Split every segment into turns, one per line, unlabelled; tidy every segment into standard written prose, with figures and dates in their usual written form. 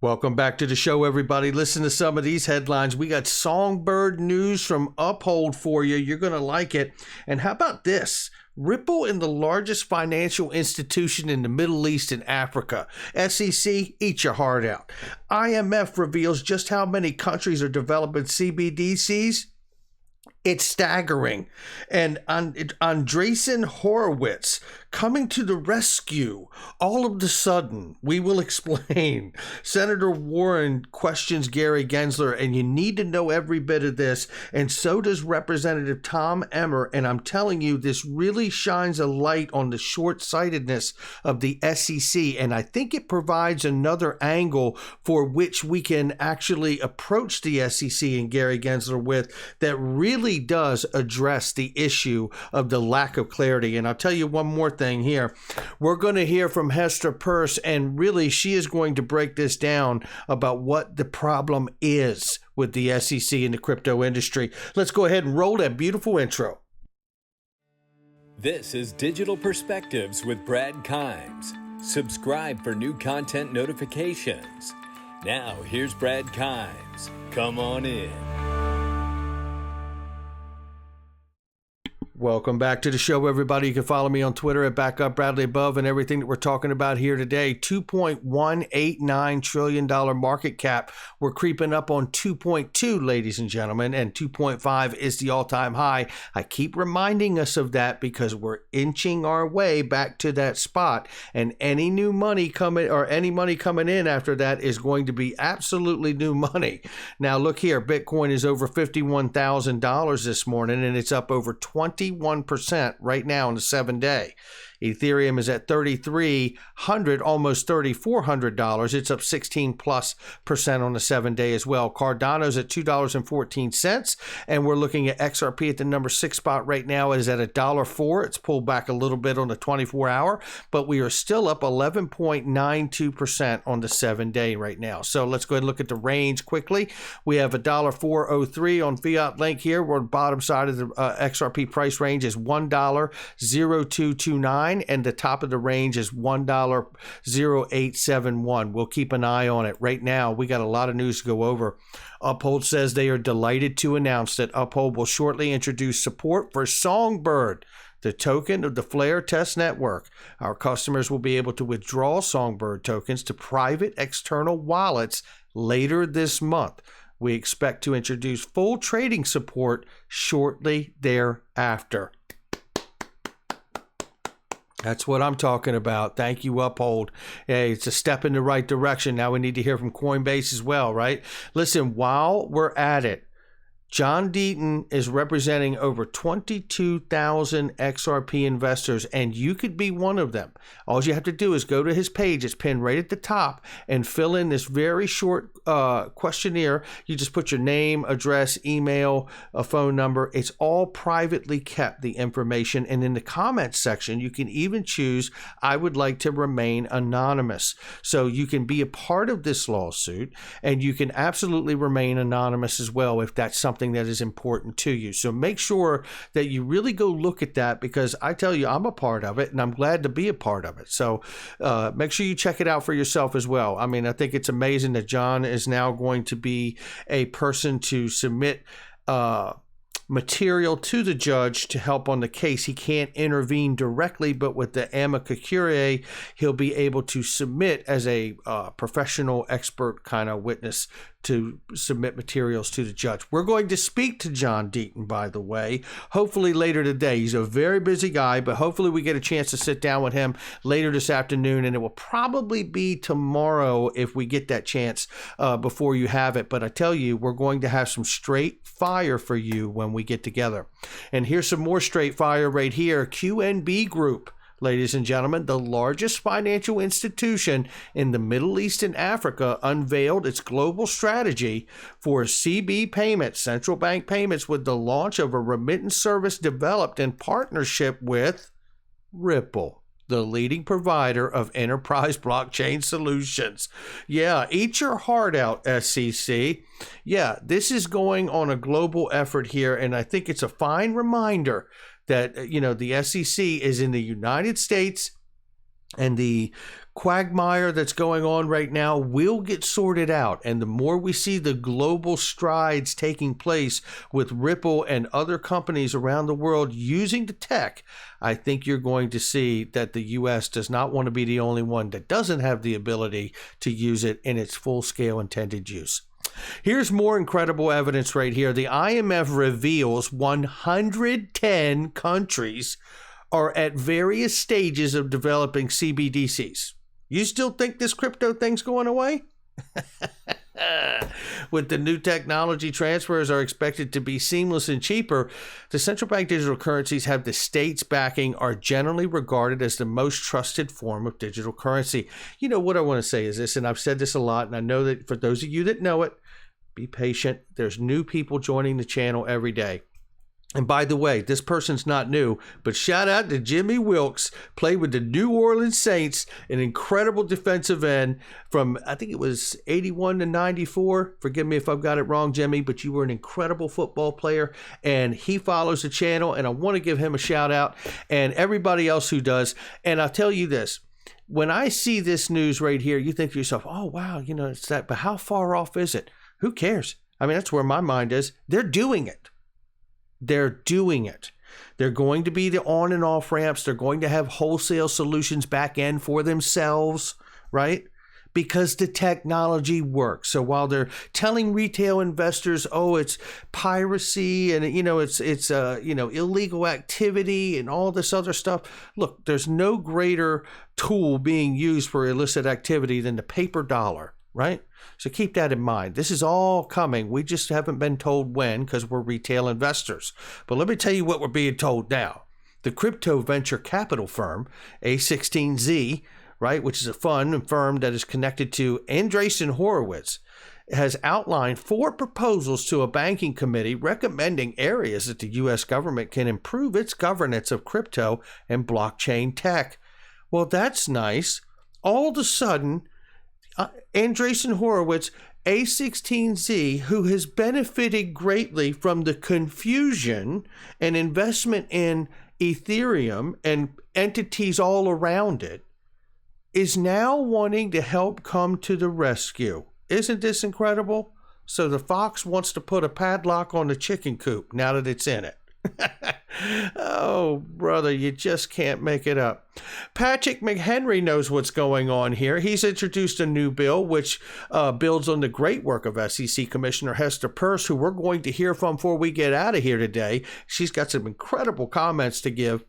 Welcome back to the show, everybody. Listen to some of these headlines. We got songbird news from Uphold for you. You're going to like it. And how about this? Ripple in the largest financial institution in the Middle East and Africa. SEC, eat your heart out. IMF reveals just how many countries are developing CBDCs. It's staggering. And Andreessen Horowitz coming to the rescue. All of the sudden, we will explain. Senator Warren questions Gary Gensler, and you need to know every bit of this. And so does Representative Tom Emmer. And I'm telling you, this really shines a light on the short-sightedness of the SEC. And I think it provides another angle for which we can actually approach the SEC and Gary Gensler with that really does address the issue of the lack of clarity. And I'll tell you one more thing here. We're going to hear from Hester Peirce, and really she is going to break this down about what the problem is with the SEC and the crypto industry. Let's go ahead and roll that beautiful intro.
This is Digital Perspectives with Brad Kimes. Subscribe for new content notifications. Now here's Brad Kimes. Come on in.
Welcome back to the show, everybody. You can follow me on Twitter at BackUpBradleyAbove, and everything that we're talking about here today. $2.189 trillion market cap. We're creeping up on 2.2, ladies and gentlemen, and 2.5 is the all-time high. I keep reminding us of that because we're inching our way back to that spot, and any new money coming or any money coming in after that is going to be absolutely new money. Now, look here. Bitcoin is over $51,000 this morning, and it's up over 21% right now in the 7-day. Ethereum is at $3,300, almost $3,400. It's up 16+% on the 7-day as well. Cardano's at $2.14, and we're looking at XRP at the number 6 spot right now. It is at $1.04. It's pulled back a little bit on the 24-hour, but we are still up 11.92% on the 7-day right now. So let's go ahead and look at the range quickly. We have $1.403 on Fiat Link here. We're on the bottom side of the XRP price range is $1.0229. And the top of the range is $1.0871. We'll keep an eye on it. Right now, we got a lot of news to go over. Uphold says they are delighted to announce that Uphold will shortly introduce support for Songbird, the token of the Flare test network. Our customers will be able to withdraw Songbird tokens to private external wallets later this month. We expect to introduce full trading support shortly thereafter. That's what I'm talking about. Thank you, Uphold. Hey, it's a step in the right direction. Now we need to hear from Coinbase as well, right? Listen, while we're at it, John Deaton is representing over 22,000 XRP investors, and you could be one of them. All you have to do is go to his page. It's pinned right at the top, and fill in this very short questionnaire. You just put your name, address, email, a phone number. It's all privately kept, the information. And in the comments section, you can even choose, I would like to remain anonymous. So you can be a part of this lawsuit, and you can absolutely remain anonymous as well if that's something that is important to you. So make sure that you really go look at that, because I tell you, I'm a part of it and I'm glad to be a part of it. So make sure you check it out for yourself as well. I mean, I think it's amazing that John is now going to be a person to submit material to the judge to help on the case. He can't intervene directly, but with the amicus curiae, he'll be able to submit as a professional expert kind of witness to submit materials to the judge. We're going to speak to John Deaton, by the way, hopefully later today. He's a very busy guy, but hopefully we get a chance to sit down with him later this afternoon, and it will probably be tomorrow if we get that chance before you have it. But I tell you, we're going to have some straight fire for you when we get together. And here's some more straight fire right here. QNB Group, ladies and gentlemen, the largest financial institution in the Middle East and Africa, unveiled its global strategy for CB payments, central bank payments, with the launch of a remittance service developed in partnership with Ripple, the leading provider of enterprise blockchain solutions. Yeah, eat your heart out, SEC. Yeah, this is going on a global effort here, and I think it's a fine reminder that, you know, the SEC is in the United States, and the quagmire that's going on right now will get sorted out. And the more we see the global strides taking place with Ripple and other companies around the world using the tech, I think you're going to see that the U.S. does not want to be the only one that doesn't have the ability to use it in its full-scale intended use. Here's more incredible evidence right here. The IMF reveals 110 countries are at various stages of developing CBDCs. You still think this crypto thing's going away? With the new technology, transfers are expected to be seamless and cheaper. The central bank digital currencies have the state's backing, are generally regarded as the most trusted form of digital currency. You know what I want to say is this, and I've said this a lot, and I know that for those of you that know it, be patient. There's new people joining the channel every day. And by the way, this person's not new, but shout out to Jimmy Wilkes, played with the New Orleans Saints, an incredible defensive end from, I think it was 81 to 94. Forgive me if I've got it wrong, Jimmy, but you were an incredible football player, and he follows the channel, and I want to give him a shout out, and everybody else who does. And I'll tell you this, when I see this news right here, you think to yourself, oh, wow, you know, it's that, but how far off is it? Who cares? I mean, that's where my mind is. They're doing it. They're doing it. They're going to be the on and off ramps. They're going to have wholesale solutions back end for themselves, right? Because the technology works. So while they're telling retail investors, oh, it's piracy and, you know, it's illegal activity and all this other stuff. Look, there's no greater tool being used for illicit activity than the paper dollar, right? So keep that in mind. This is all coming. We just haven't been told when because we're retail investors. But let me tell you what we're being told now. The crypto venture capital firm, A16Z, right, which is a fund and firm that is connected to Andreessen Horowitz, has outlined 4 proposals to a banking committee recommending areas that the U.S. government can improve its governance of crypto and blockchain tech. Well, that's nice. All of a sudden, Andreessen Horowitz, A16Z, who has benefited greatly from the confusion and investment in Ethereum and entities all around it, is now wanting to help come to the rescue. Isn't this incredible? So the fox wants to put a padlock on the chicken coop now that it's in it. Oh, brother, you just can't make it up. Patrick McHenry knows what's going on here. He's introduced a new bill which builds on the great work of SEC Commissioner Hester Peirce, who we're going to hear from before we get out of here today. She's got some incredible comments to give.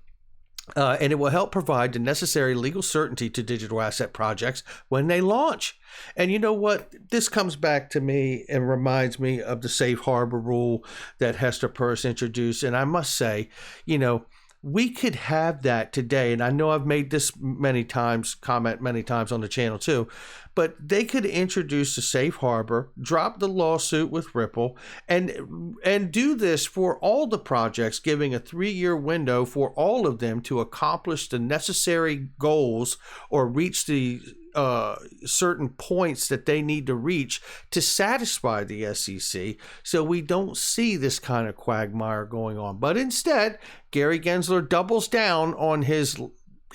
And it will help provide the necessary legal certainty to digital asset projects when they launch. And you know what? This comes back to me and reminds me of the safe harbor rule that Hester Peirce introduced. And I must say, you know, we could have that today. And I know I've made this comment many times on the channel too, but they could introduce a safe harbor, drop the lawsuit with Ripple, and do this for all the projects, giving a 3-year window for all of them to accomplish the necessary goals or reach the certain points that they need to reach to satisfy the SEC, so we don't see this kind of quagmire going on. But instead, Gary Gensler doubles down on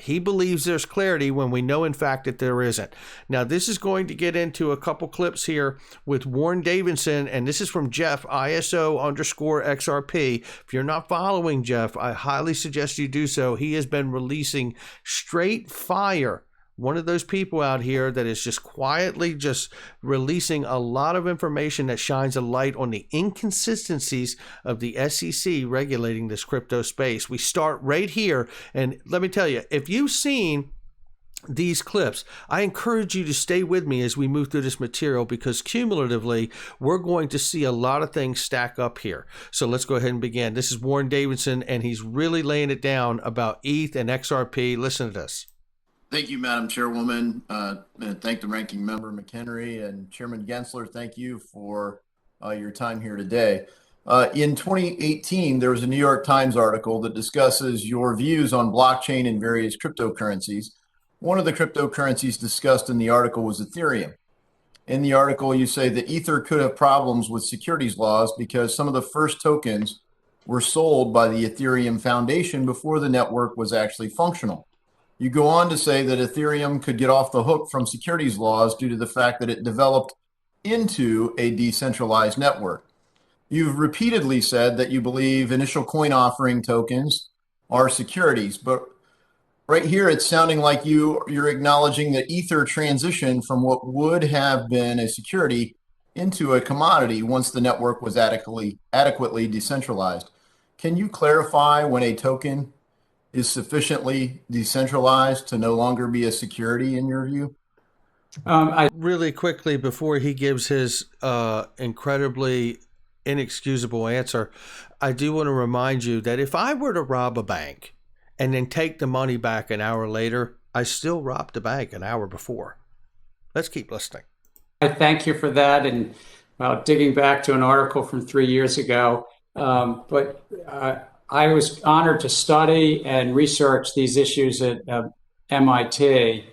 he believes there's clarity when we know in fact that there isn't. Now, this is going to get into a couple clips here with Warren Davidson, and this is from Jeff, ISO_XRP. If you're not following Jeff, I highly suggest you do so. He has been releasing straight fire. One of those people out here that is just quietly just releasing a lot of information that shines a light on the inconsistencies of the SEC regulating this crypto space. We start right here. And let me tell you, if you've seen these clips, I encourage you to stay with me as we move through this material, because cumulatively, we're going to see a lot of things stack up here. So let's go ahead and begin. This is Warren Davidson, and he's really laying it down about ETH and XRP. Listen to this.
Thank you, Madam Chairwoman. And thank the Ranking Member McHenry and Chairman Gensler. Thank you for your time here today. In 2018, there was a New York Times article that discusses your views on blockchain and various cryptocurrencies. One of the cryptocurrencies discussed in the article was Ethereum. In the article, you say that Ether could have problems with securities laws because some of the first tokens were sold by the Ethereum Foundation before the network was actually functional. You go on to say that Ethereum could get off the hook from securities laws due to the fact that it developed into a decentralized network. You've repeatedly said that you believe initial coin offering tokens are securities, but right here it's sounding like you're acknowledging that Ether transitioned from what would have been a security into a commodity once the network was adequately decentralized. Can you clarify when a token is sufficiently decentralized to no longer be a security in your view?
Really quickly, before he gives his incredibly inexcusable answer, I do want to remind you that if I were to rob a bank and then take the money back an hour later, I still robbed the bank an hour before. Let's keep listening.
I thank you for that. And digging back to an article from 3 years ago, but I was honored to study and research these issues at MIT.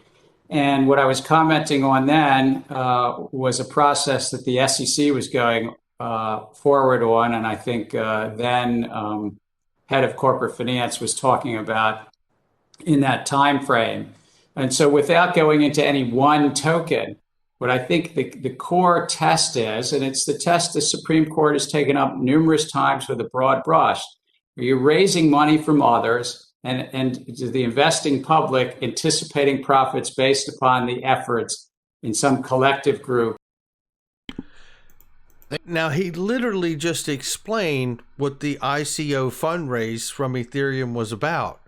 And what I was commenting on then was a process that the SEC was going forward on. And I think then head of corporate finance was talking about in that time frame. And so without going into any one token, what I think the core test is, and it's the test the Supreme Court has taken up numerous times with a broad brush, where you're raising money from others and the investing public anticipating profits based upon the efforts in some collective group.
Now, he literally just explained what the ICO fundraise from Ethereum was about.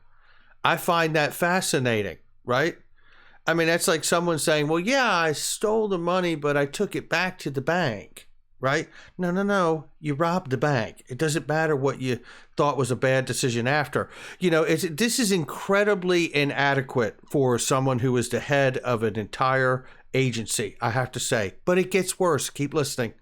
I find that fascinating, right? I mean, that's like someone saying, well, yeah, I stole the money, but I took it back to the bank, right? No. You robbed the bank. It doesn't matter what you thought was a bad decision after. You know, this is incredibly inadequate for someone who is the head of an entire agency, I have to say. But it gets worse. Keep listening.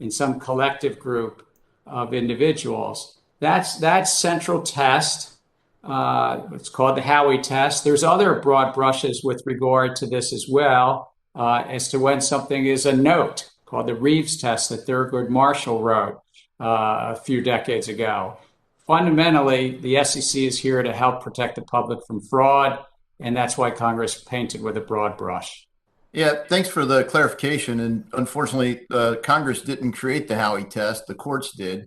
In some collective group of individuals. That's central test. It's called the Howey test. There's other broad brushes with regard to this as well, as to when something is a note, called the Reeves test that Thurgood Marshall wrote a few decades ago. Fundamentally, the SEC is here to help protect the public from fraud, and that's why Congress painted with a broad brush.
Yeah, thanks for the clarification. And unfortunately, Congress didn't create the Howey test. The courts did.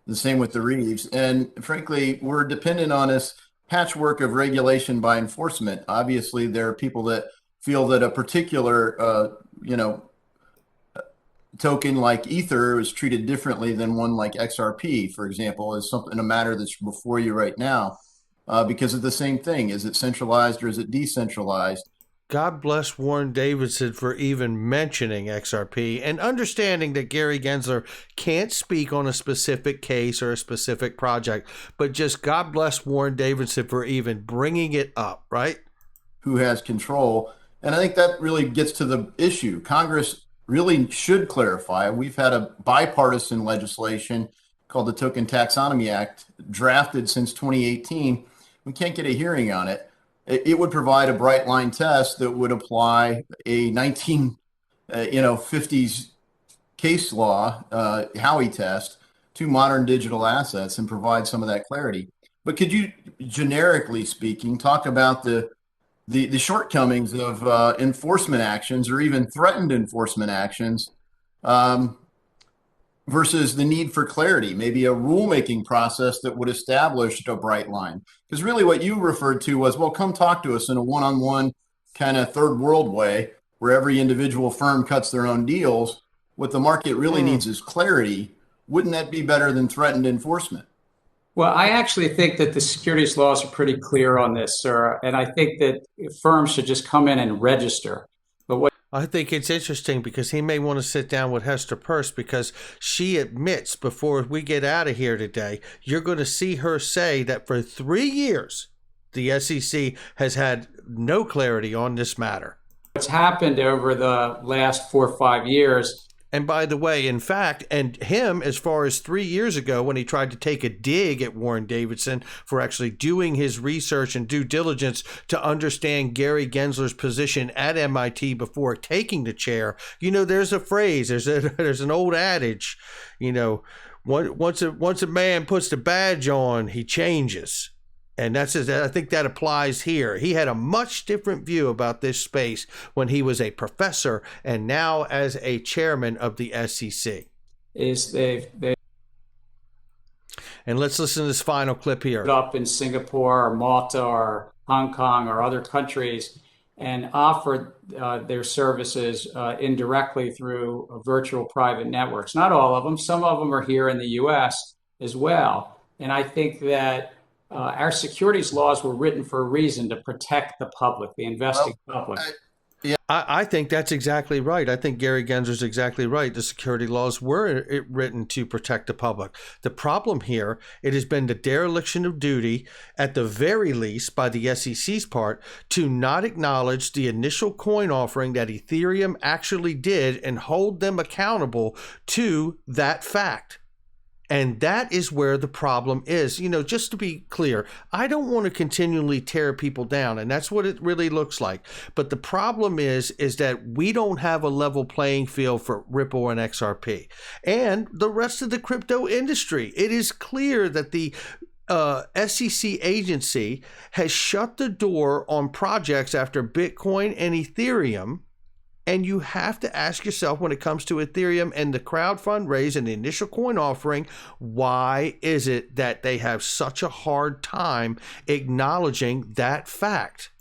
The same with the Reeves. And frankly, we're dependent on this patchwork of regulation by enforcement. Obviously, there are people that feel that a particular, token like Ether is treated differently than one like XRP, for example, is something, a matter that's before you right now, because of the same thing. Is it centralized or is it decentralized?
God bless Warren Davidson for even mentioning XRP and understanding that Gary Gensler can't speak on a specific case or a specific project, but just God bless Warren Davidson for even bringing it up, right?
Who has control? And I think that really gets to the issue. Congress really should clarify. We've had a bipartisan legislation called the Token Taxonomy Act drafted since 2018. We can't get a hearing on it. It would provide a bright line test that would apply a 1950s case law, Howey test, to modern digital assets and provide some of that clarity. But could you, generically speaking, talk about the shortcomings of enforcement actions or even threatened enforcement actions versus the need for clarity, maybe a rulemaking process that would establish a bright line? Because really what you referred to was, well, come talk to us in a one-on-one kind of third world way where every individual firm cuts their own deals. What the market really needs is clarity. Wouldn't that be better than threatened enforcement?
Well, I actually think that the securities laws are pretty clear on this, sir. And I think that firms should just come in and register. But what
I think it's interesting because he may want to sit down with Hester Peirce, because she admits, before we get out of here today, you're going to see her say that for 3 years, the SEC has had no clarity on this matter.
What's happened over the last 4 or 5 years.
And by the way, in fact, and him, as far as 3 years ago, when he tried to take a dig at Warren Davidson for actually doing his research and due diligence to understand Gary Gensler's position at MIT before taking the chair, you know, there's a phrase, there's an old adage, you know, once a man puts the badge on, he changes. And I think that applies here. He had a much different view about this space when he was a professor and now as a chairman of the SEC. And let's listen to this final clip here.
Up in Singapore or Malta or Hong Kong or other countries and offer their services indirectly through virtual private networks. Not all of them. Some of them are here in the U.S. as well. And I think that our securities laws were written for a reason, to protect the public, the investing public.
I think that's exactly right. I think Gary Gensler's exactly right. The security laws were written to protect the public. The problem here, it has been the dereliction of duty, at the very least by the SEC's part, to not acknowledge the initial coin offering that Ethereum actually did and hold them accountable to that fact. And that is where the problem is. You know, just to be clear, I don't want to continually tear people down, and that's what it really looks like. But the problem is that we don't have a level playing field for Ripple and XRP and the rest of the crypto industry. It is clear that the SEC agency has shut the door on projects after Bitcoin and Ethereum. And you have to ask yourself, when it comes to Ethereum and the crowd fundraise and the initial coin offering, why is it that they have such a hard time acknowledging that fact?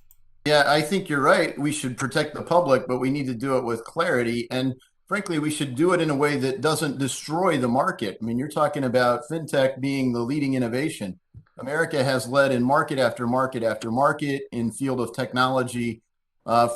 Yeah, I think you're right. We should protect the public, but we need to do it with clarity. And frankly, we should do it in a way that doesn't destroy the market. I mean, you're talking about fintech being the leading innovation. America has led in market after market after market in field of technology.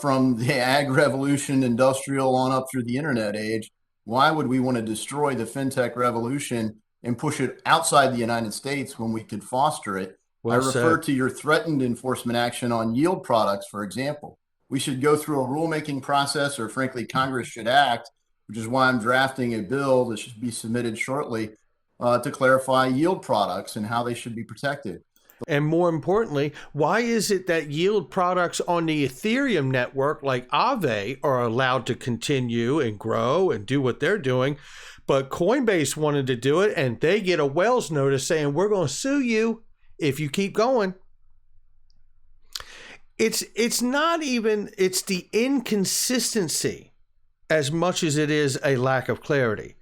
From the ag revolution, industrial, on up through the internet age. Why would we want to destroy the fintech revolution and push it outside the United States when we could foster it? Well, I refer to your threatened enforcement action on yield products, for example. We should go through a rulemaking process, or frankly, Congress should act, which is why I'm drafting a bill that should be submitted shortly to clarify yield products and how they should be protected.
And more importantly, why is it that yield products on the Ethereum network like Aave are allowed to continue and grow and do what they're doing, but Coinbase wanted to do it and they get a Wells notice saying, we're going to sue you if you keep going? It's not even, it's the inconsistency as much as it is a lack of clarity.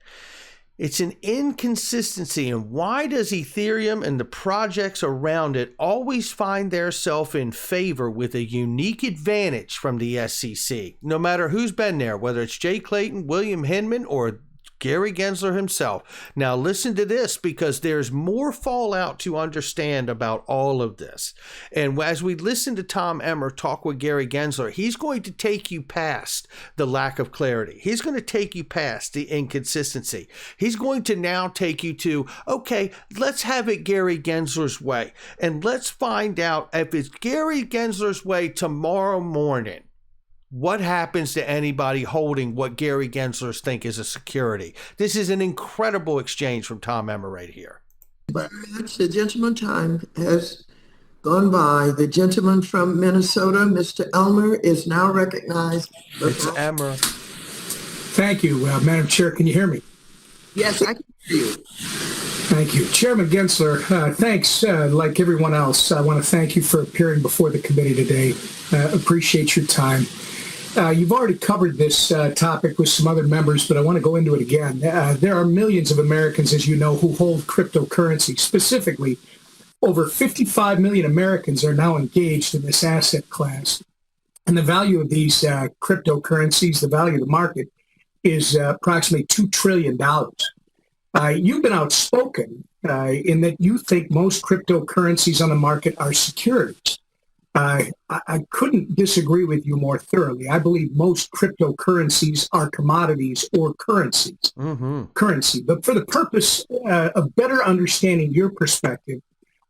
It's an inconsistency. And why does Ethereum and the projects around it always find themselves in favor with a unique advantage from the SEC? No matter who's been there, whether it's Jay Clayton, William Hinman, or Gary Gensler himself. Now listen to this, because there's more fallout to understand about all of this. And as we listen to Tom Emmer talk with Gary Gensler, he's going to take you past the lack of clarity. He's going to take you past the inconsistency. He's going to now take you to, okay, let's have it Gary Gensler's way. And let's find out if it's Gary Gensler's way tomorrow morning. What happens to anybody holding what Gary Gensler think is a security? This is an incredible exchange from Tom Emmer right here.
But the gentleman time has gone by. The gentleman from Minnesota, Mr. Elmer, is now recognized.
It's Emmer.
Thank you, Madam Chair. Can you hear me?
Yes, I can hear you.
Thank you. Chairman Gensler, thanks. Like everyone else, I want to thank you for appearing before the committee today. Appreciate your time. You've already covered this topic with some other members, but I want to go into it again. There are millions of Americans, as you know, who hold cryptocurrency. Specifically, over 55 million Americans are now engaged in this asset class. And the value of these cryptocurrencies, the value of the market, is approximately $2 trillion. You've been outspoken in that you think most cryptocurrencies on the market are securities. I couldn't disagree with you more thoroughly. I believe most cryptocurrencies are commodities or currencies. Currency. But for the purpose of better understanding your perspective,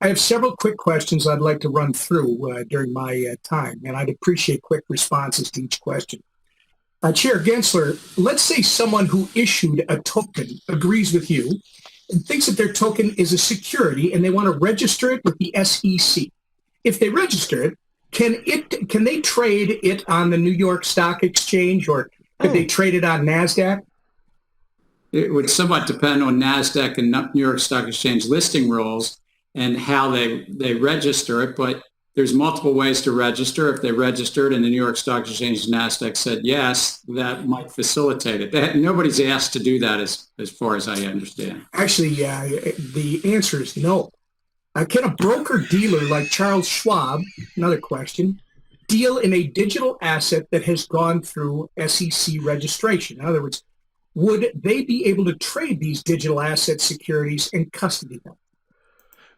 I have several quick questions I'd like to run through during my time, and I'd appreciate quick responses to each question. Chair Gensler, let's say someone who issued a token agrees with you and thinks that their token is a security and they want to register it with the SEC. If they register it, can they trade it on the New York Stock Exchange, or could they trade it on NASDAQ?
It would somewhat depend on NASDAQ and New York Stock Exchange listing rules. and how they register it. But there's multiple ways to register. If they registered and the New York Stock Exchange and NASDAQ said yes, that might facilitate it. Nobody's asked to do that as far as I understand.
Actually, the answer is no. Can a broker-dealer like Charles Schwab, another question, deal in a digital asset that has gone through SEC registration? In other words, would they be able to trade these digital asset securities and custody them?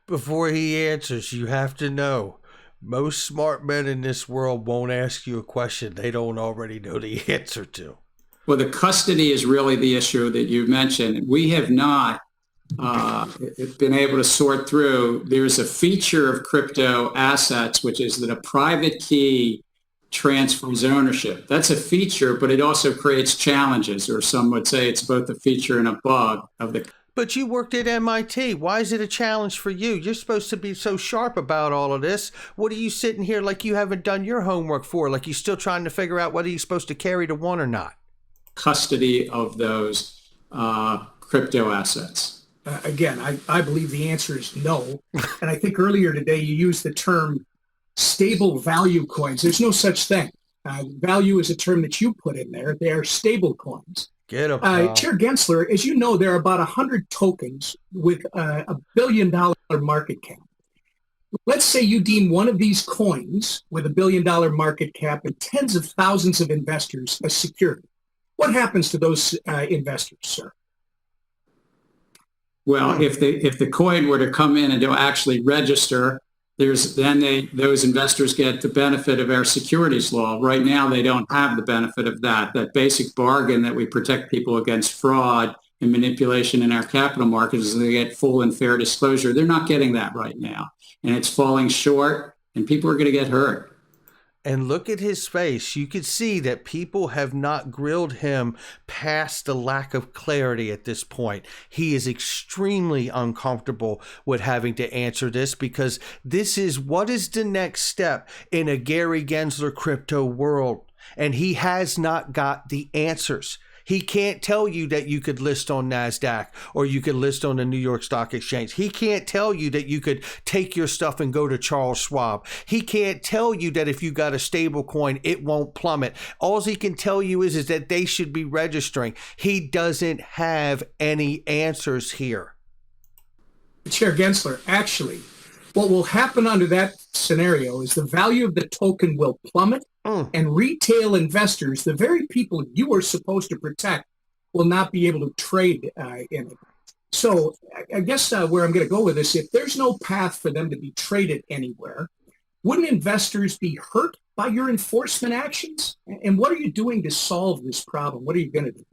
Before he answers, you have to know, most smart men in this world won't ask you a question they don't already know the answer to.
Well, the custody is really the issue that you mentioned. We have not been able to sort through. There's a feature of crypto assets, which is that a private key transfers ownership. That's a feature, but it also creates challenges, or some would say it's both a feature and a bug of the.
But you worked at MIT. Why is it a challenge for you? You're supposed to be so sharp about all of this. What are you sitting here like you haven't done your homework for? Like you're still trying to figure out whether you're supposed to carry the one or not?
Custody of those crypto assets.
Again, I believe the answer is no. And I think earlier today you used the term stable value coins. There's no such thing. Value is a term that you put in there. They are stable coins.
Get up,
Chair Gensler, as you know, there are about 100 tokens with a $1 billion market cap. Let's say you deem one of these coins with a $1 billion market cap and tens of thousands of investors as security. What happens to those investors, sir?
Well, if the coin were to come in and to actually register, those investors get the benefit of our securities law. Right now, they don't have the benefit of that basic bargain that we protect people against fraud and manipulation in our capital markets is they get full and fair disclosure. They're not getting that right now, and it's falling short, and people are going to get hurt.
And look at his face. You could see that people have not grilled him past the lack of clarity at this point. He is extremely uncomfortable with having to answer this because this is what is the next step in a Gary Gensler crypto world. And he has not got the answers. He can't tell you that you could list on NASDAQ or you could list on the New York Stock Exchange. He can't tell you that you could take your stuff and go to Charles Schwab. He can't tell you that if you got a stable coin, it won't plummet. All he can tell you is that they should be registering. He doesn't have any answers here.
Chair Gensler, actually, what will happen under that scenario is the value of the token will plummet. And retail investors, the very people you are supposed to protect, will not be able to trade in it. So I guess where I'm going to go with this, if there's no path for them to be traded anywhere, wouldn't investors be hurt by your enforcement actions? And what are you doing to solve this problem? What are you going to do?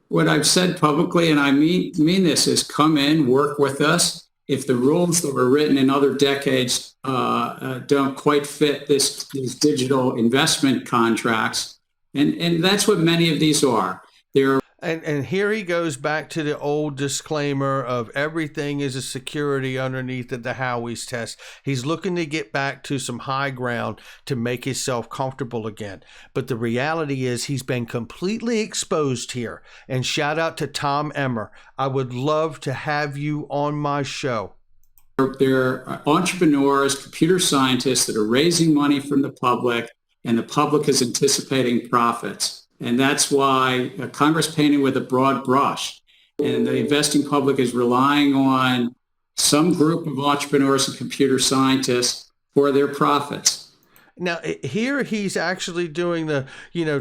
What I've said publicly, and I mean this, is come in, work with us. If the rules that were written in other decades don't quite fit these digital investment contracts, and that's what many of these are.
And here he goes back to the old disclaimer of everything is a security underneath of the Howey's test. He's looking to get back to some high ground to make himself comfortable again. But the reality is he's been completely exposed here. And shout out to Tom Emmer. I would love to have you on my show.
There are entrepreneurs, computer scientists that are raising money from the public, and the public is anticipating profits. And that's why Congress painted with a broad brush. And the investing public is relying on some group of entrepreneurs and computer scientists for their profits.
Now, here he's actually doing the,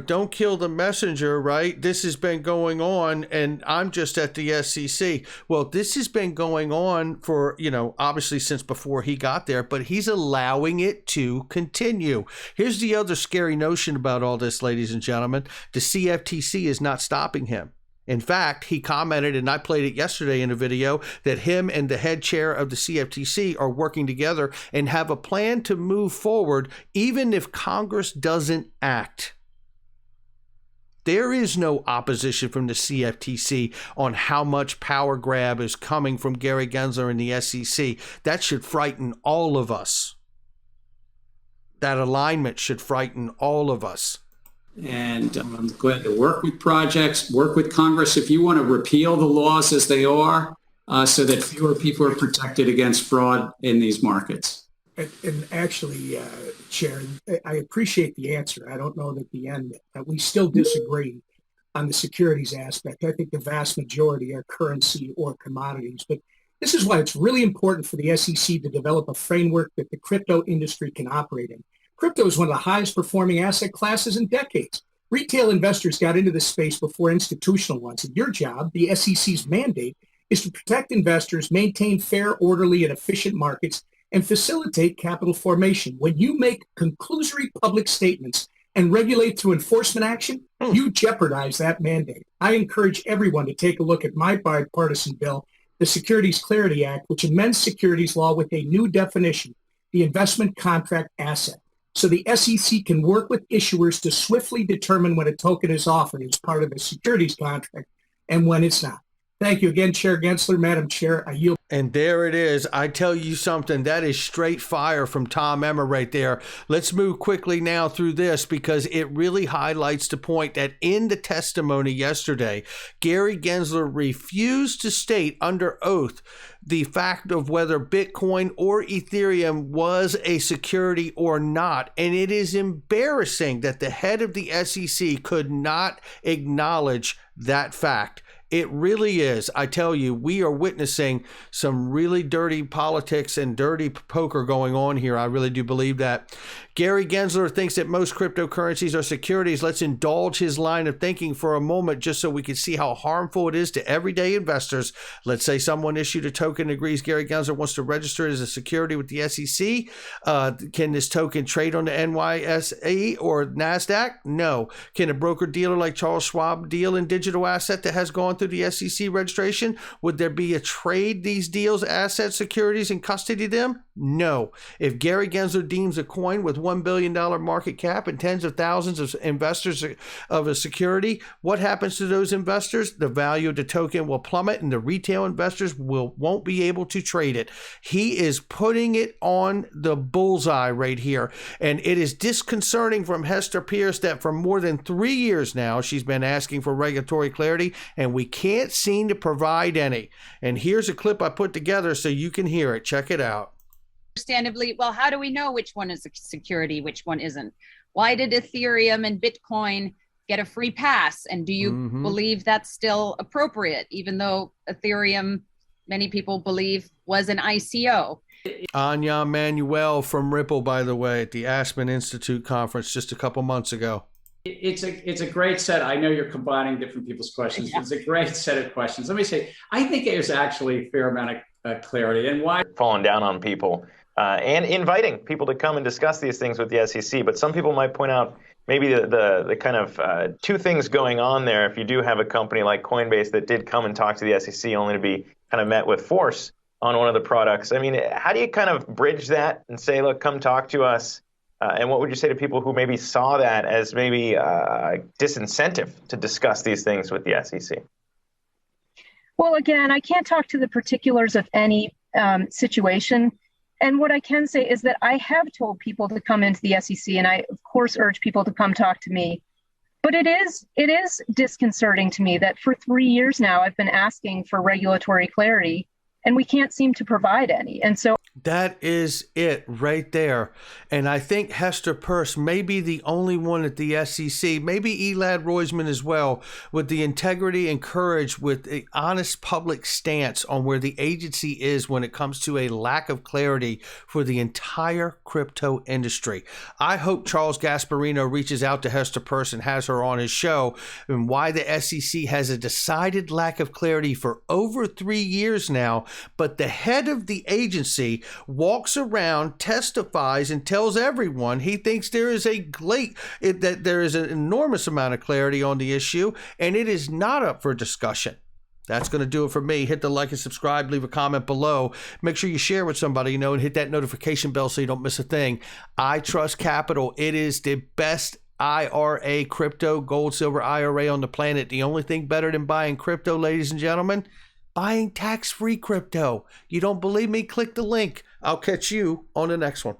don't kill the messenger, right? This has been going on, and I'm just at the SEC. Well, this has been going on for, obviously since before he got there, but he's allowing it to continue. Here's the other scary notion about all this, ladies and gentlemen. The CFTC is not stopping him. In fact, he commented, and I played it yesterday in a video, that him and the head chair of the CFTC are working together and have a plan to move forward, even if Congress doesn't act. There is no opposition from the CFTC on how much power grab is coming from Gary Gensler and the SEC. That should frighten all of us. That alignment should frighten all of us.
And I'm glad to work with projects, work with Congress. If you want to repeal the laws as they are, so that fewer people are protected against fraud in these markets.
And actually, Chair, I appreciate the answer. I don't know that at the end we still disagree on the securities aspect. I think the vast majority are currency or commodities. But this is why it's really important for the SEC to develop a framework that the crypto industry can operate in. Crypto is one of the highest performing asset classes in decades. Retail investors got into this space before institutional ones. And your job, the SEC's mandate, is to protect investors, maintain fair, orderly, and efficient markets, and facilitate capital formation. When you make conclusory public statements and regulate through enforcement action, you jeopardize that mandate. I encourage everyone to take a look at my bipartisan bill, the Securities Clarity Act, which amends securities law with a new definition, the investment contract asset, so the SEC can work with issuers to swiftly determine when a token is offered as part of a securities contract and when it's not. Thank you again, Chair Gensler. Madam Chair, I yield.
And there it is. I tell you something, that is straight fire from Tom Emmer right there. Let's move quickly now through this because it really highlights the point that in the testimony yesterday, Gary Gensler refused to state under oath the fact of whether Bitcoin or Ethereum was a security or not. And it is embarrassing that the head of the SEC could not acknowledge that fact. It really is. I tell you, we are witnessing some really dirty politics and dirty poker going on here. I really do believe that. Gary Gensler thinks that most cryptocurrencies are securities. Let's indulge his line of thinking for a moment just so we can see how harmful it is to everyday investors. Let's say someone issued a token, agrees Gary Gensler wants to register it as a security with the SEC. Can this token trade on the NYSE or NASDAQ? No. Can a broker-dealer like Charles Schwab deal in digital asset that has gone through the SEC registration? Would there be a trade these deals, assets, securities, and custody them? No. If Gary Gensler deems a coin with $1 billion market cap and tens of thousands of investors of a security, what happens to those investors? The value of the token will plummet and the retail investors won't be able to trade it. He is putting it on the bullseye right here. And it is disconcerting from Hester Pierce that for more than 3 years now, she's been asking for regulatory clarity and we can't seem to provide any. And here's a clip I put together so you can hear it. Check it out.
Understandably, well, how do we know which one is a security, which one isn't? Why did Ethereum and Bitcoin get a free pass? And do you believe that's still appropriate, even though Ethereum, many people believe, was an ICO?
Anya Manuel from Ripple, by the way, at the Aspen Institute conference just a couple months ago.
It's a great set. I know you're combining different people's questions. Yeah. It's a great set of questions. Let me say, I think there's actually a fair amount of clarity. And why?
Falling down on people and inviting people to come and discuss these things with the SEC. But some people might point out maybe the kind of two things going on there. If you do have a company like Coinbase that did come and talk to the SEC only to be kind of met with force on one of the products. I mean, how do you kind of bridge that and say, look, come talk to us? And what would you say to people who maybe saw that as maybe disincentive to discuss these things with the SEC?
Well, again, I can't talk to the particulars of any situation. And what I can say is that I have told people to come into the SEC, and I, of course, urge people to come talk to me. But it is disconcerting to me that for 3 years now, I've been asking for regulatory clarity, and we can't seem to provide any. And so
that is it right there. And I think Hester Peirce may be the only one at the SEC, maybe Elad Roisman as well, with the integrity and courage, with an honest public stance on where the agency is when it comes to a lack of clarity for the entire crypto industry. I hope Charles Gasparino reaches out to Hester Peirce and has her on his show, and why the SEC has a decided lack of clarity for over 3 years now. But the head of the agency walks around, testifies, and tells everyone he thinks there is that there is an enormous amount of clarity on the issue, and it is not up for discussion. That's going to do it for me. Hit the like and subscribe, leave a comment below. Make sure you share with somebody you know, and hit that notification bell so you don't miss a thing. I Trust Capital. It is the best IRA, crypto, gold, silver IRA on the planet. The only thing better than buying crypto, ladies and gentlemen, buying tax-free crypto. You don't believe me? Click the link. I'll catch you on the next one.